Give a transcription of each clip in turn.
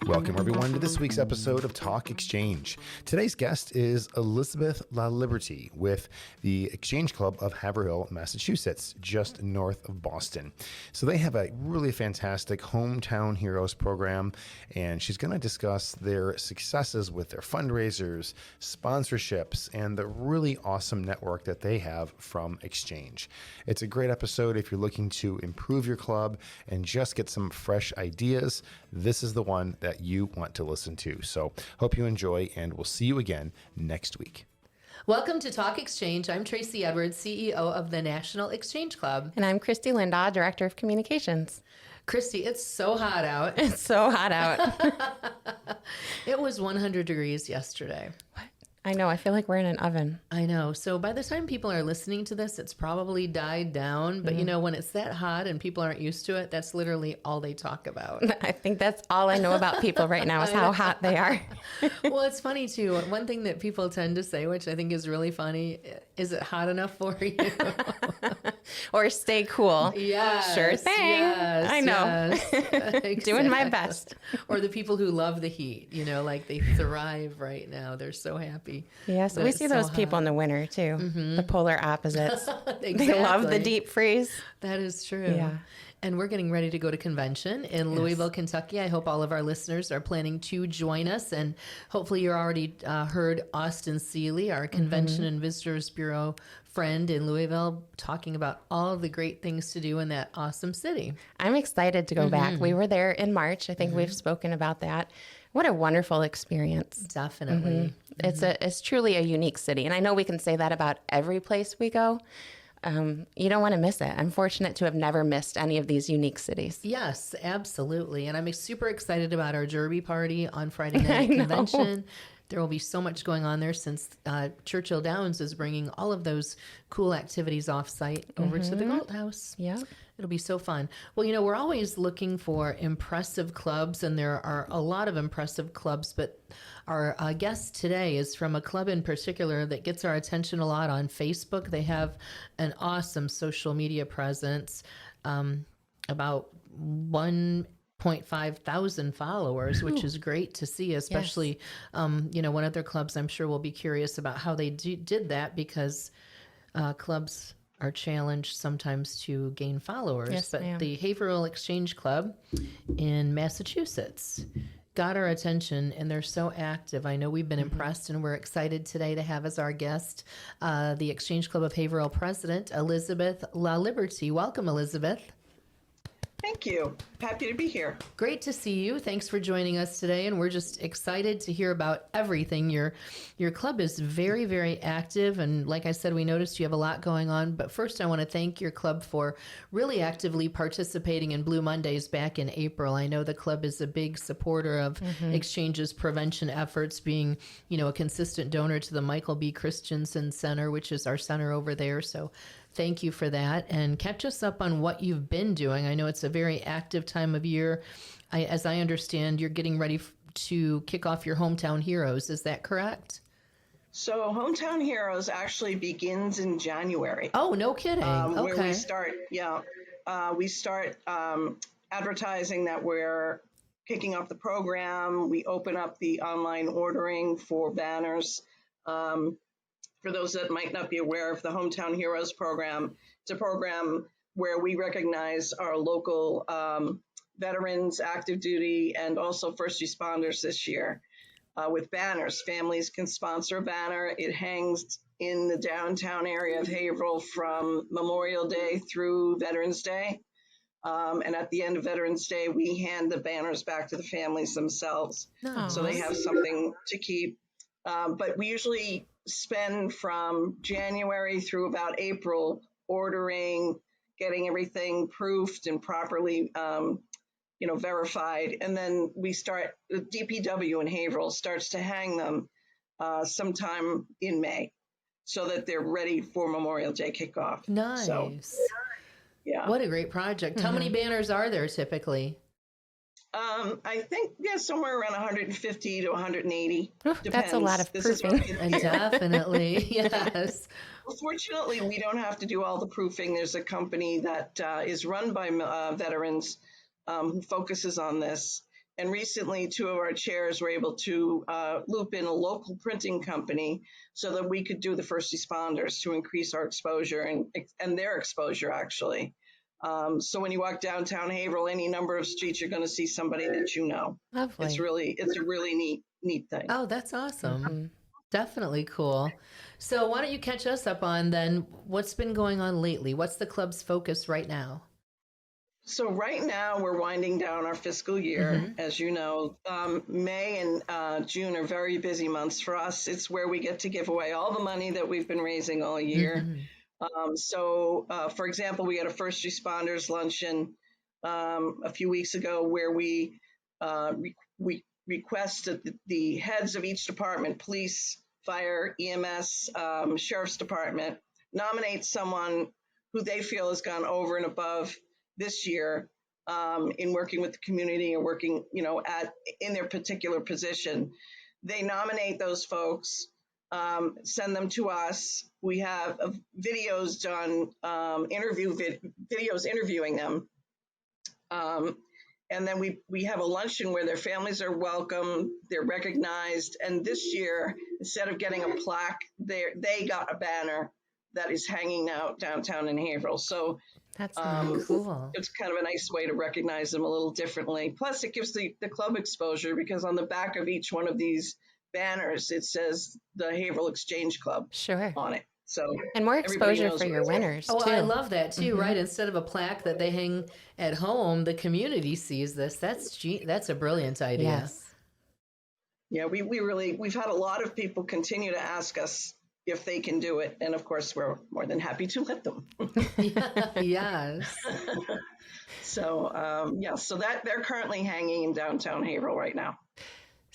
Welcome, everyone, to this week's episode of Talk Exchange. Today's guest is Elizabeth Lalberty with the Exchange Club of Haverhill, Massachusetts, just north of Boston. So they have a really fantastic Hometown Heroes program, and she's going to discuss their successes with their fundraisers, sponsorships, and the really awesome network that they have from Exchange. It's a great episode if you're looking to improve your club and just get some fresh ideas. This is the one that you want to listen to. So hope you enjoy, and we'll see you again next week. Welcome to Talk Exchange. I'm Tracy Edwards, CEO of the National Exchange Club. And I'm Christy Lindahl, Director of Communications. Christy, it's so hot out. It's so hot out. It was 100 degrees yesterday. What? I know. I feel like we're in an oven. I know. So by the time people are listening to this, it's probably died down. But you know, when it's that hot and people aren't used to it, that's literally all they talk about. I think that's all I know about people right now is how hot they are. Well, it's funny too. One thing that people tend to say, which I think is really funny, is it hot enough for you? Or stay cool. Yeah. Sure thing. Yes, I know. Yes. Exactly. Doing my best. Or the people who love the heat, you know, like they thrive right now. They're so happy. Yes, we see those people in the winter too. The polar opposites. Exactly. They love the deep freeze. That is true. Yeah. And we're getting ready to go to convention in Louisville, Kentucky. I hope all of our listeners are planning to join us. And hopefully you're already heard Austin Seeley, our Convention and Visitors Bureau friend in Louisville, talking about all of the great things to do in that awesome city. I'm excited to go back. We were there in March. I think we've spoken about that. What a wonderful experience. Definitely. It's truly a unique city. And I know we can say that about every place we go. You don't want to miss it. I'm fortunate to have never missed any of these unique cities. Yes, absolutely. And I'm super excited about our Derby party on Friday night at convention. There will be so much going on there since Churchill Downs is bringing all of those cool activities off-site over to the Galt House. Yeah. It'll be so fun. Well, you know, we're always looking for impressive clubs, and there are a lot of impressive clubs, but our guest today is from a club in particular that gets our attention a lot on Facebook. They have an awesome social media presence, about 1.5 thousand followers, which is great to see, especially, you know, one of their clubs, I'm sure we'll be curious about how they did that, because clubs are challenged sometimes to gain followers. Yes, but ma'am. the Haverhill Exchange Club in Massachusetts got our attention, and they're so active. I know we've been impressed, and we're excited today to have as our guest the Exchange Club of Haverhill President, Elizabeth Lalberty. Welcome, Elizabeth. Thank you. Happy to be here. Great to see you. Thanks for joining us today, and we're just excited to hear about everything. Your club is very, very active, and like I said, we noticed you have a lot going on. But first, I want to thank your club for really actively participating in Blue Mondays back in April. I know the club is a big supporter of Exchange's prevention efforts, being, you know, a consistent donor to the Michael B. Christensen Center, which is our center over there. So thank you for that. And catch us up on what you've been doing. I know it's a very active time of year. As I understand, you're getting ready to kick off your Hometown Heroes. Is that correct? So Hometown Heroes actually begins in January. Oh, no kidding. Where we start advertising that we're kicking off the program. We open up the online ordering for banners. For those that might not be aware of the Hometown Heroes program, it's a program where we recognize our local veterans, active duty, and also first responders this year with banners. Families can sponsor a banner. It hangs in the downtown area of Haverhill from Memorial Day through Veterans Day. And at the end of Veterans Day, we hand the banners back to the families themselves. So they have something to keep. But we usually spend from January through about April ordering, getting everything proofed and properly, verified. And then we start, the DPW in Haverhill starts to hang them sometime in May so that they're ready for Memorial Day kickoff. Nice. So, yeah. What a great project. How many banners are there typically? I think, somewhere around 150 to 180. Depends. That's a lot of proofing. Definitely, yes. Well, fortunately, we don't have to do all the proofing. There's a company that is run by veterans who focuses on this. And recently, two of our chairs were able to loop in a local printing company so that we could do the first responders to increase our exposure and their exposure, actually. So when you walk downtown Haverhill, any number of streets, you're going to see somebody that you know. Lovely. It's a really neat thing. Oh, that's awesome. Definitely cool. So why don't you catch us up on then what's been going on lately? What's the club's focus right now? So right now we're winding down our fiscal year. As you know, May and June are very busy months for us. It's where we get to give away all the money that we've been raising all year. So, for example, we had a first responders luncheon a few weeks ago where we requested the heads of each department, police, fire, EMS, sheriff's department, nominate someone who they feel has gone over and above this year in working with the community and working, in their particular position. They nominate those folks, send them to us. We have videos done, videos interviewing them. And then we have a luncheon where their families are welcome, they're recognized. And this year, instead of getting a plaque, they got a banner that is hanging out downtown in Haverhill. So that's really cool. It's kind of a nice way to recognize them a little differently. Plus, it gives the club exposure because on the back of each one of these banners, it says the Haverhill Exchange Club on it. So and more exposure for your winners, too. I love that, too, right? Instead of a plaque that they hang at home, the community sees this. That's a brilliant idea. Yes. Yeah, we've had a lot of people continue to ask us if they can do it. And of course, we're more than happy to let them. Yes. So, so that they're currently hanging in downtown Haverhill right now.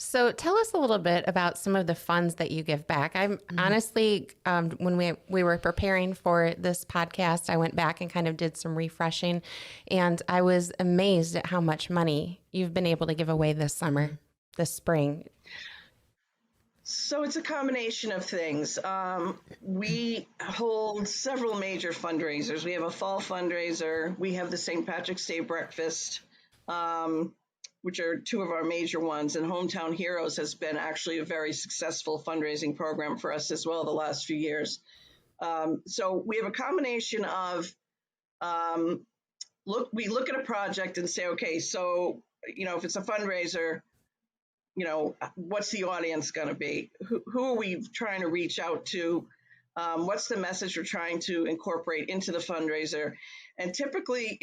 So tell us a little bit about some of the funds that you give back. I'm honestly, when we were preparing for this podcast, I went back and kind of did some refreshing, and I was amazed at how much money you've been able to give away this summer, this spring. So it's a combination of things. We hold several major fundraisers. We have a fall fundraiser. We have the St. Patrick's Day breakfast, which are two of our major ones. And Hometown Heroes has been actually a very successful fundraising program for us as well the last few years. So we have a combination of, we look at a project and say, okay, so, if it's a fundraiser, what's the audience going to be? Who are we trying to reach out to? What's the message we're trying to incorporate into the fundraiser? And typically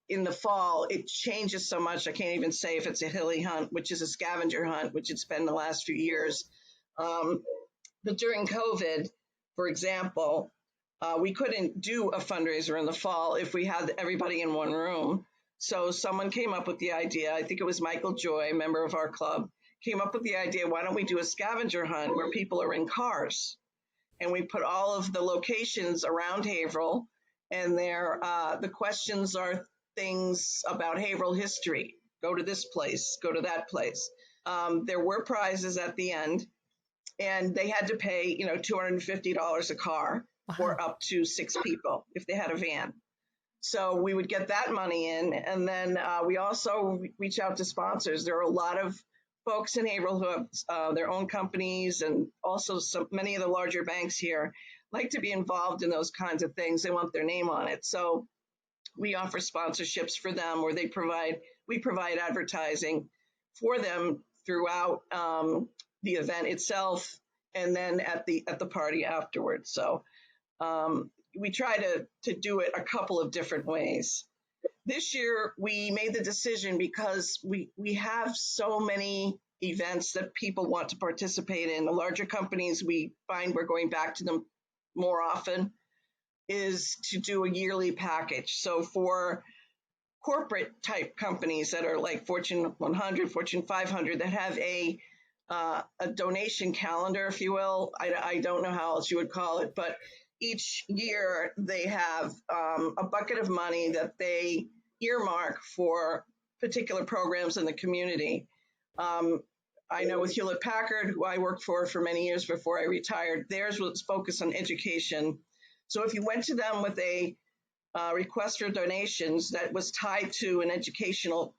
in the fall, it changes so much. I can't even say if it's a hilly hunt, which is a scavenger hunt, which it's been the last few years. But during COVID, for example, we couldn't do a fundraiser in the fall if we had everybody in one room. So someone came up with the idea. I think it was Michael Joy, a member of our club, came up with the idea, why don't we do a scavenger hunt where people are in cars? And we put all of the locations around Haverhill, and the questions are things about Haverhill history. Go to this place, go to that place. There were prizes at the end, and they had to pay, $250 a car for up to 6 people if they had a van. So we would get that money in, and then we also reach out to sponsors. There are a lot of folks in Haverhill who have their own companies, and also many of the larger banks here like to be involved in those kinds of things. They want their name on it. So we offer sponsorships for them, or we provide advertising for them throughout the event itself, and then at the party afterwards. So we try to do it a couple of different ways. This year, we made the decision because we have so many events that people want to participate in. The larger companies, we find we're going back to them more often, is to do a yearly package. So for corporate type companies that are like Fortune 100, Fortune 500, that have a donation calendar, if you will, I don't know how else you would call it, but each year they have a bucket of money that they earmark for particular programs in the community. I know with Hewlett Packard, who I worked for many years before I retired, theirs was focused on education. So if you went to them with a request for donations that was tied to an educational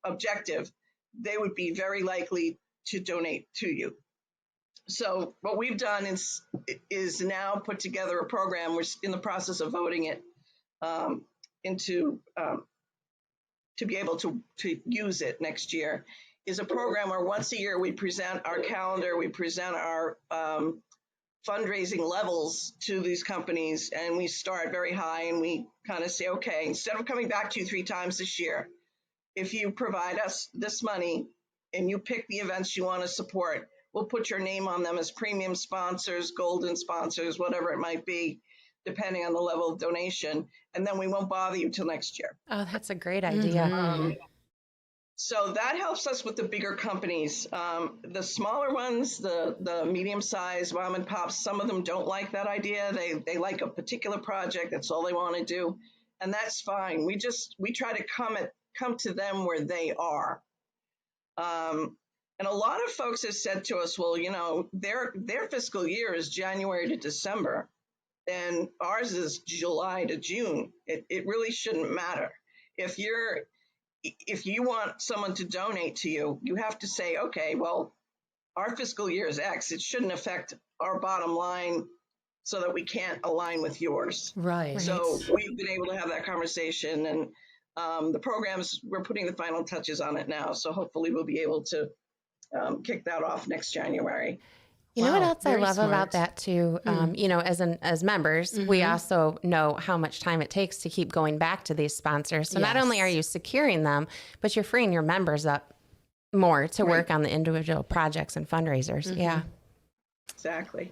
objective, they would be very likely to donate to you. So what we've done is now put together a program. We're in the process of voting it to be able to use it next year. Is a program where once a year we present our calendar, we present our fundraising levels to these companies, and we start very high and we kind of say, okay, instead of coming back to you 3 times this year, if you provide us this money and you pick the events you want to support, we'll put your name on them as premium sponsors, golden sponsors, whatever it might be, depending on the level of donation. And then we won't bother you till next year. Oh, that's a great idea. So that helps us with the bigger companies. The smaller ones, the medium-sized mom and pops, some of them don't like that idea. They like a particular project. That's all they want to do. And that's fine. We try to come to them where they are. And a lot of folks have said to us, well, their fiscal year is January to December, and ours is July to June. It really shouldn't matter. If you want someone to donate to you, you have to say, okay, well, our fiscal year is X. It shouldn't affect our bottom line so that we can't align with yours. Right. So we've been able to have that conversation, and the programs, we're putting the final touches on it now. So hopefully we'll be able to kick that off next January. You know what else I very love smart. about that too? As members, we also know how much time it takes to keep going back to these sponsors. So not only are you securing them, but you're freeing your members up more to work on the individual projects and fundraisers. Yeah. Exactly.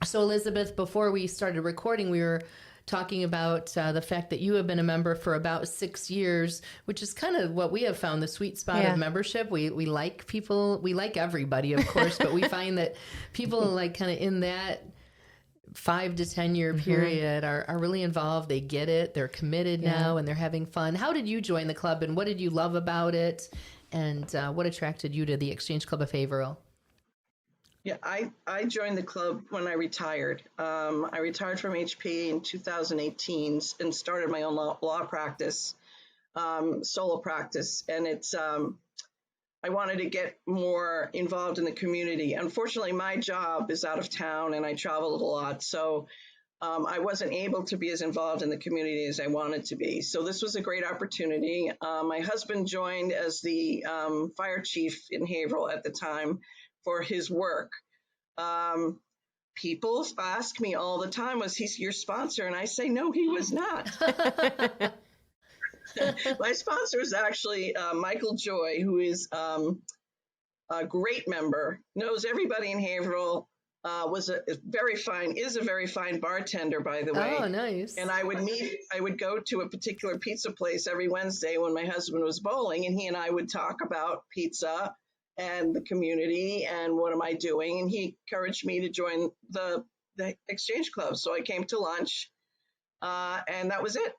So Elizabeth, before we started recording, we were talking about the fact that you have been a member for about 6 years, which is kind of what we have found the sweet spot of membership. We like people, we like everybody, of course, but we find that people like kind of in that 5 to 10 year period are really involved. They get it. They're committed now and they're having fun. How did you join the club and what did you love about it? And what attracted you to the Exchange Club of Haverhill? Yeah, I joined the club when I retired. I retired from HP in 2018 and started my own law practice, solo practice. And I wanted to get more involved in the community. Unfortunately, my job is out of town and I traveled a lot. So I wasn't able to be as involved in the community as I wanted to be. So this was a great opportunity. My husband joined as the fire chief in Haverhill at the time for his work. People ask me all the time, was he your sponsor? And I say, no, he was not. My sponsor is actually Michael Joy, who is a great member, knows everybody in Haverhill, is a very fine bartender, by the way. Oh, nice. And I would go to a particular pizza place every Wednesday when my husband was bowling, and he and I would talk about pizza and the community and what am I doing. And he encouraged me to join the Exchange Club. So I came to lunch and that was it.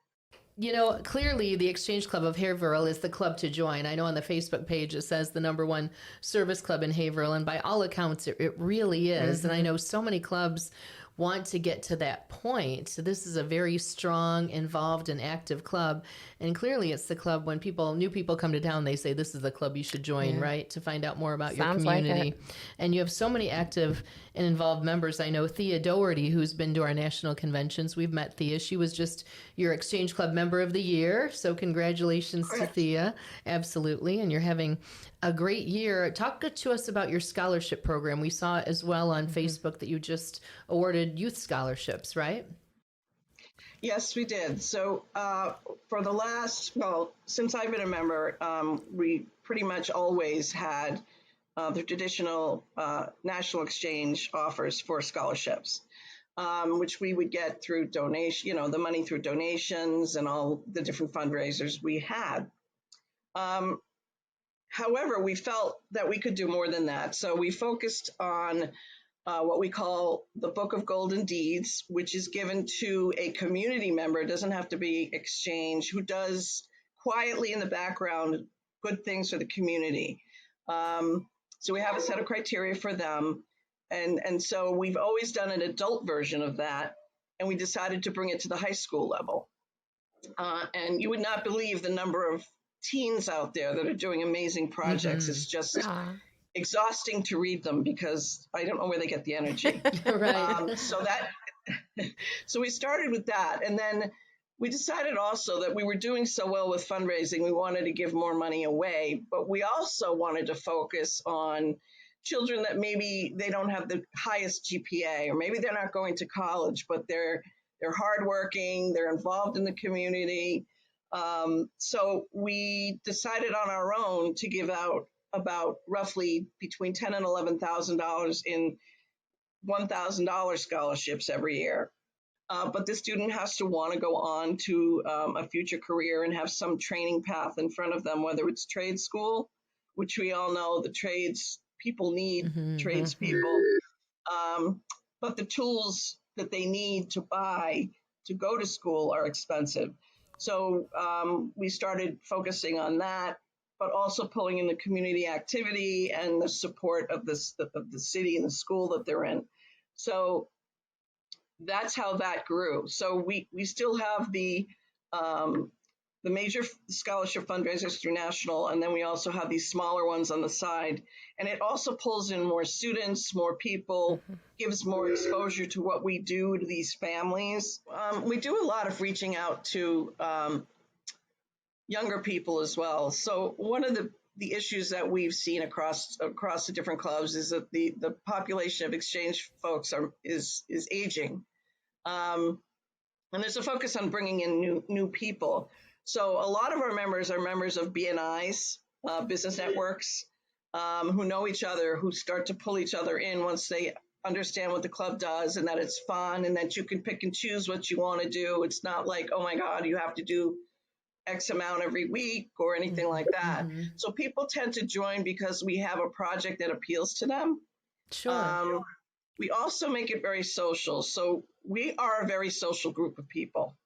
Clearly the Exchange Club of Haverhill is the club to join. I know on the Facebook page it says the #1 service club in Haverhill, and by all accounts it really is. And I know so many clubs want to get to that point. So this is a very strong, involved, and active club. And clearly it's the club when new people come to town, they say this is the club you should join, right? To find out more about your community. Like and you have so many active and involved members. I know Thea Doherty, who's been to our national conventions. We've met Thea. She was just your Exchange Club Member of the Year. So congratulations to Thea. Absolutely. And you're having a great year. Talk to us about your scholarship program. We saw as well on Facebook that you just awarded youth scholarships, right? Yes, we did. So for since I've been a member, we pretty much always had the traditional national exchange offers for scholarships, which we would get through donation, the money through donations and all the different fundraisers we had. However, we felt that we could do more than that. So we focused on what we call the Book of Golden Deeds, which is given to a community member. It doesn't have to be exchange, who does quietly in the background good things for the community. So we have a set of criteria for them. And so we've always done an adult version of that. And we decided to bring it to the high school level. And you would not believe the number of teens out there that are doing amazing projects. It's just exhausting to read them because I don't know where they get the energy. Right. So we started with that. And then we decided also that we were doing so well with fundraising, we wanted to give more money away, but we also wanted to focus on children that maybe they don't have the highest GPA, or maybe they're not going to college, but they're hardworking, they're involved in the community. So we decided on our own to give out about roughly between $10,000 and $11,000 in $1,000 scholarships every year. But the student has to want to go on to a future career and have some training path in front of them, whether it's trade school, which we all know the trades people need tradespeople, but the tools that they need to buy to go to school are expensive. So we started focusing on that, but also pulling in the community activity and the support of the city and the school that they're in. So that's how that grew. So we still have the major scholarship fundraisers through national, and then we also have these smaller ones on the side. And it also pulls in more students, more people, gives more exposure to what we do to these families. We do a lot of reaching out to younger people as well. So one of the issues that we've seen across the different clubs is that the population of exchange folks is aging. And there's a focus on bringing in new people. So a lot of our members are members of BNIs, business networks, who know each other, who start to pull each other in once they understand what the club does and that it's fun and that you can pick and choose what you want to do. It's not like, oh my God, you have to do X amount every week or anything like that. So people tend to join because we have a project that appeals to them. Sure. We also make it very social. So we are a very social group of people.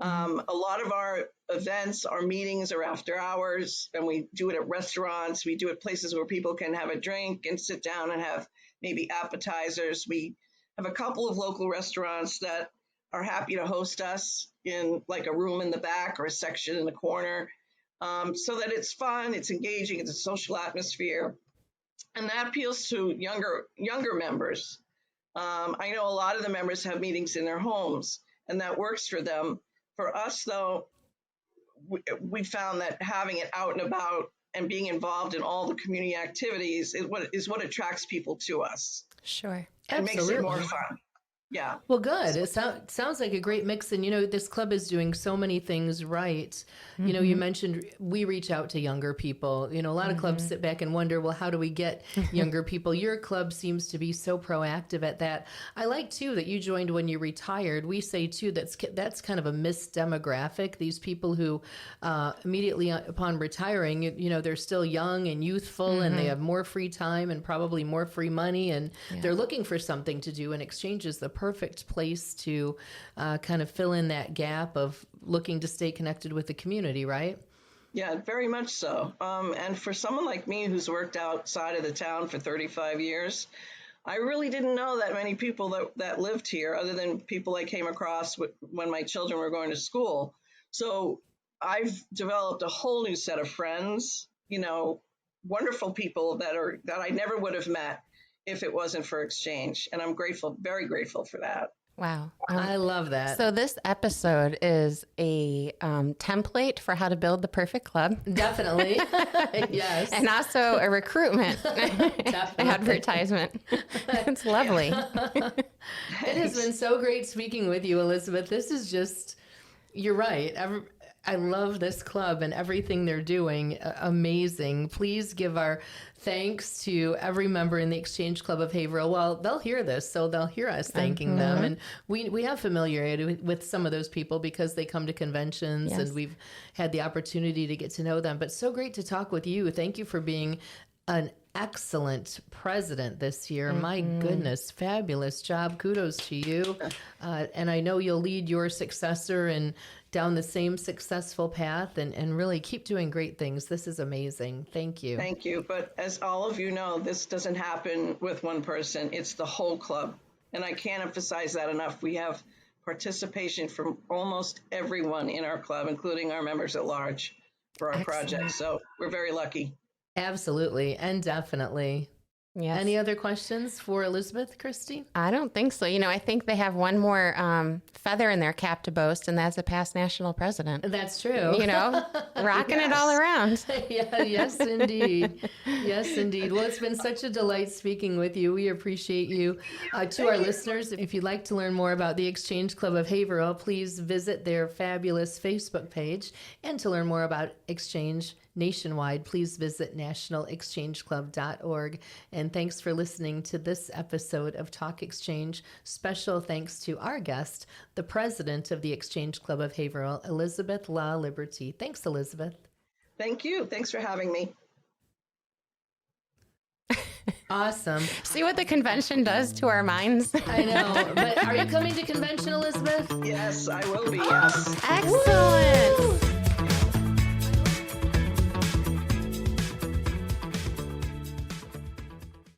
A lot of our events, our meetings are after hours, and we do it at restaurants. We do it places where people can have a drink and sit down and have maybe appetizers. We have a couple of local restaurants that are happy to host us in like a room in the back or a section in the corner, so that it's fun, it's engaging, it's a social atmosphere. And that appeals to younger members. I know a lot of the members have meetings in their homes, and that works for them. For us, though, we found that having it out and about and being involved in all the community activities is what attracts people to us. Sure. And makes it more fun. Yeah. Well, good. It sounds like a great mix. And, this club is doing so many things right. You mentioned we reach out to younger people. A lot of clubs sit back and wonder, well, how do we get younger people? Your club seems to be so proactive at that. I like, too, that you joined when you retired. We say, too, that's kind of a missed demographic. These people who immediately upon retiring, they're still young and youthful and they have more free time and probably more free money. And they're looking for something to do, and exchange is the perfect place to kind of fill in that gap of looking to stay connected with the community, right? Yeah, very much so. And for someone like me who's worked outside of the town for 35 years, I really didn't know that many people that lived here, other than people I came across when my children were going to school. So I've developed a whole new set of friends, wonderful people that I never would have met if it wasn't for exchange. And I'm grateful, very grateful for that. Wow. I love that. So this episode is a template for how to build the perfect club. Definitely. Yes. And also a recruitment advertisement. It's lovely. It has been so great speaking with you, Elizabeth. This is just, you're right. I love this club and everything they're doing. Amazing. Please give our thanks to every member in the Exchange Club of Haverhill. Well, they'll hear this, so they'll hear us thanking them. And we have familiarity with some of those people because they come to conventions and we've had the opportunity to get to know them. But so great to talk with you. Thank you for being an excellent president this year. My goodness, fabulous job. Kudos to you. And I know you'll lead your successor and down the same successful path and really keep doing great things. This is amazing. Thank you. Thank you. But as all of you know, this doesn't happen with one person. It's the whole club. And I can't emphasize that enough. We have participation from almost everyone in our club, including our members at large, for our project. So we're very lucky. Absolutely. And definitely. Yes. Any other questions for Elizabeth, Christy? I don't think so. I think they have one more feather in their cap to boast, and that's a past national president. That's true. Rocking it all around. Yeah, yes, indeed. Yes, indeed. Well, it's been such a delight speaking with you. We appreciate you. To our listeners, if you'd like to learn more about the Exchange Club of Haverhill, please visit their fabulous Facebook page. And to learn more about Exchange nationwide, please visit nationalexchangeclub.org. And thanks for listening to this episode of Talk Exchange. Special thanks to our guest, the president of the Exchange Club of Haverhill, Elizabeth Lalberty. Thanks, Elizabeth. Thank you. Thanks for having me. Awesome. See what the convention does to our minds? I know. But are you coming to convention, Elizabeth? Yes, I will be. Yes. Excellent. Woo!